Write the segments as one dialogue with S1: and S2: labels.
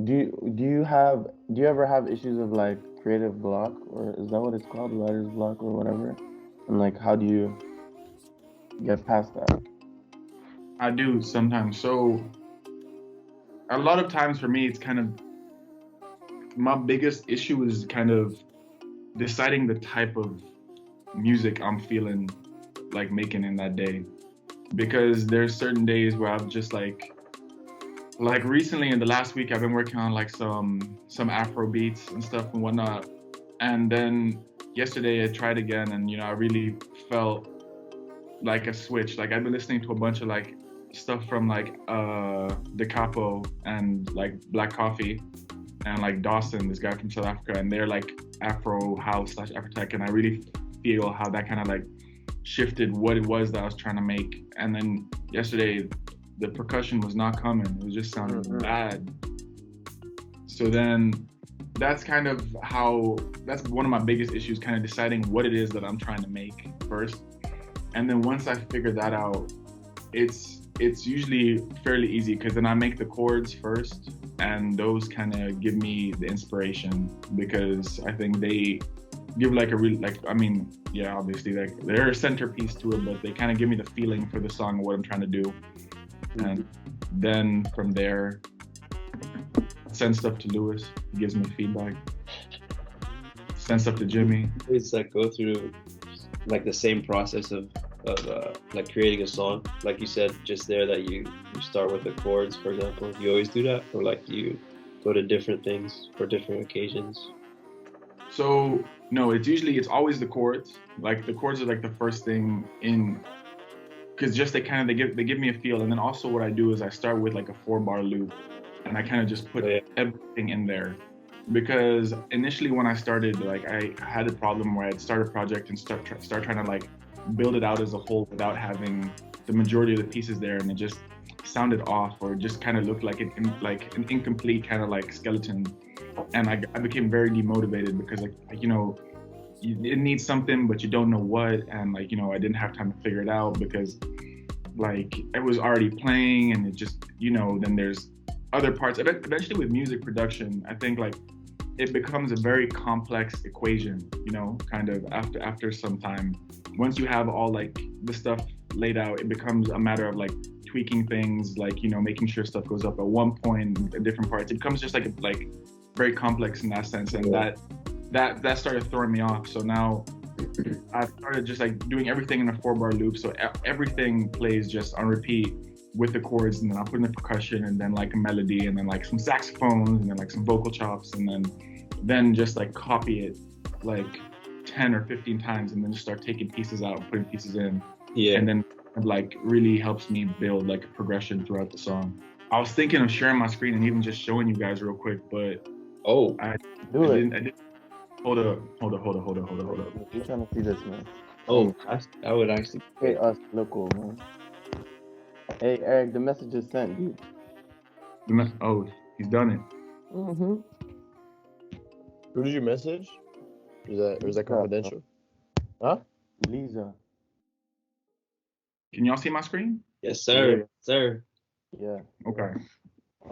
S1: do you ever have issues of like creative block, or is that what it's called, writer's block or whatever? And like, how do you get past that?
S2: I do sometimes. So a lot of times for me, it's kind of my biggest issue is kind of deciding the type of music I'm feeling like making in that day. Because there's certain days where I'm just like recently in the last week I've been working on like some Afro beats and stuff and whatnot. And then yesterday I tried again and I really felt like a switch. Like I've been listening to a bunch of like stuff from like Da Capo and like Black Coffee and like Dawson, this guy from South Africa, and they're like Afro house slash Afrotech, and I really feel how that kind of like shifted what it was that I was trying to make. And then yesterday, the percussion was not coming; it was just sounding bad. So then, that's one of my biggest issues, kind of deciding what it is that I'm trying to make first. And then once I figure that out, it's usually fairly easy because then I make the chords first, and those kind of give me the inspiration because I think they give like a really like I mean yeah, obviously like they're a centerpiece to it, but they kind of give me the feeling for the song and what I'm trying to do. And then from there, send stuff to Lewis. He gives me feedback. Send stuff to Jimmy.
S3: It's like go through like the same process of like creating a song, like you said just there, that you start with the chords, for example. You always do that, or like you go to different things for different occasions?
S2: So no, it's always the chords. Like the chords are like the first thing in, because just they give me a feel, and then also what I do is I start with like a 4-bar loop, and I kind of just put everything in there. Because initially when I started, like I had a problem where I'd start a project and start trying to like build it out as a whole without having the majority of the pieces there, and it just sounded off, or it just kind of looked like an incomplete kind of like skeleton. And I became very demotivated because like it needs something, but you don't know what, and like I didn't have time to figure it out because like it was already playing, and it just then there's other parts. Eventually with music production, I think like it becomes a very complex equation, kind of after some time. Once you have all like the stuff laid out, it becomes a matter of like tweaking things, like making sure stuff goes up at one point at different parts. It becomes just like very complex in that sense, and that started throwing me off. So now I started just like doing everything in a 4-bar loop, so everything plays just on repeat with the chords, and then I'll put in the percussion, and then like a melody, and then like some saxophones, and then like some vocal chops, and then just like copy it like 10 or 15 times, and then just start taking pieces out and putting pieces in.
S3: Yeah.
S2: And then it like really helps me build like a progression throughout the song. I was thinking of sharing my screen and even just showing you guys real quick, but I didn't. Hold up.
S1: We're trying to see this, man.
S3: Oh, I would actually.
S1: Hey, us local, man. Hey, Eric, the message is sent, dude.
S2: Oh, he's done it.
S1: Mm-hmm.
S4: Who did you message? Is that confidential? Huh?
S1: Lisa.
S2: Can y'all see my screen?
S3: Yes, sir.
S1: Yeah.
S3: Sir.
S1: Yeah.
S2: Okay.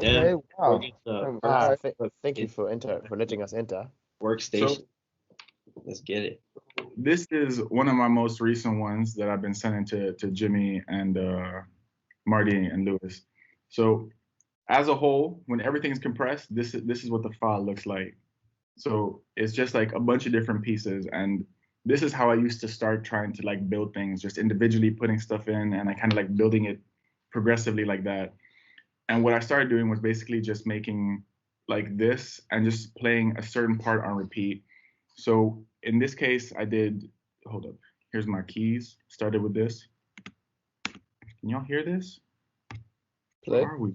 S3: Yeah.
S1: Okay, wow.
S4: Thank you for letting us enter.
S3: Workstation.
S2: So,
S3: let's get it.
S2: This is one of my most recent ones that I've been sending to Jimmy and Marty and Lewis. So as a whole, when everything's compressed, this is what the file looks like. So it's just like a bunch of different pieces, and this is how I used to start trying to like build things, just individually putting stuff in, and I kind of like building it progressively like that. And what I started doing was basically just making like this and just playing a certain part on repeat. So in this case, I did, hold up, here's my keys, started with this. Can y'all hear this?
S4: Play?
S2: Where are we?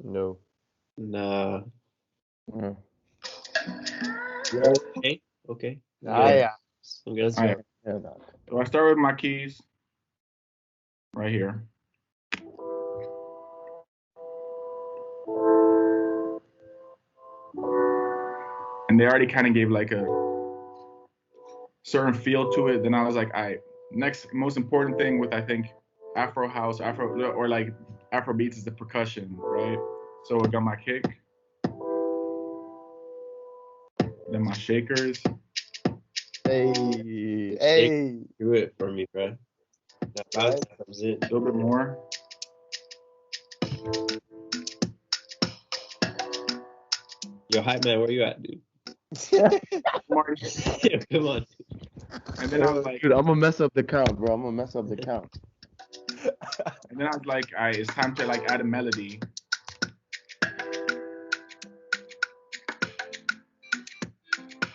S4: No.
S3: Nah.
S1: Mm.
S3: Okay. Okay.
S4: Yeah.
S3: I'm gonna
S2: All right. So I start with my keys right here. And they already kind of gave like a certain feel to it. Then I was like, all right, next most important thing with I think Afro house, or like Afro beats is the percussion, right? So I got my kick, then my shakers.
S4: Hey, hey.
S3: Do it for me, bro. That bounce comes in.
S2: A little bit more.
S3: Yo, hype man, where you at, dude?
S2: More.
S3: Yeah, come on.
S2: And then I was like,
S1: Dude, I'm gonna mess up the count, bro. I'm gonna mess up the count.
S2: and then I was like, all right, it's time to like add a melody.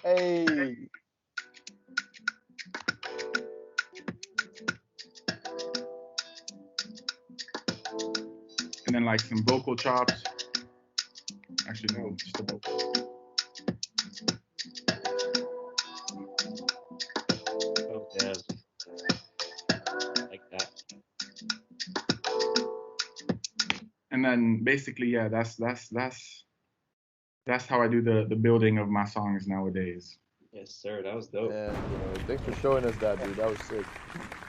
S4: Hey.
S2: And then like some vocal chops. Actually, no, just the vocal.
S3: Oh, damn. Like that.
S2: And then basically, yeah, that's how I do the building of my songs nowadays.
S3: Yes, sir. That was dope.
S4: Yeah, bro. Thanks for showing us that, dude. That was sick.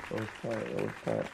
S1: That was tight.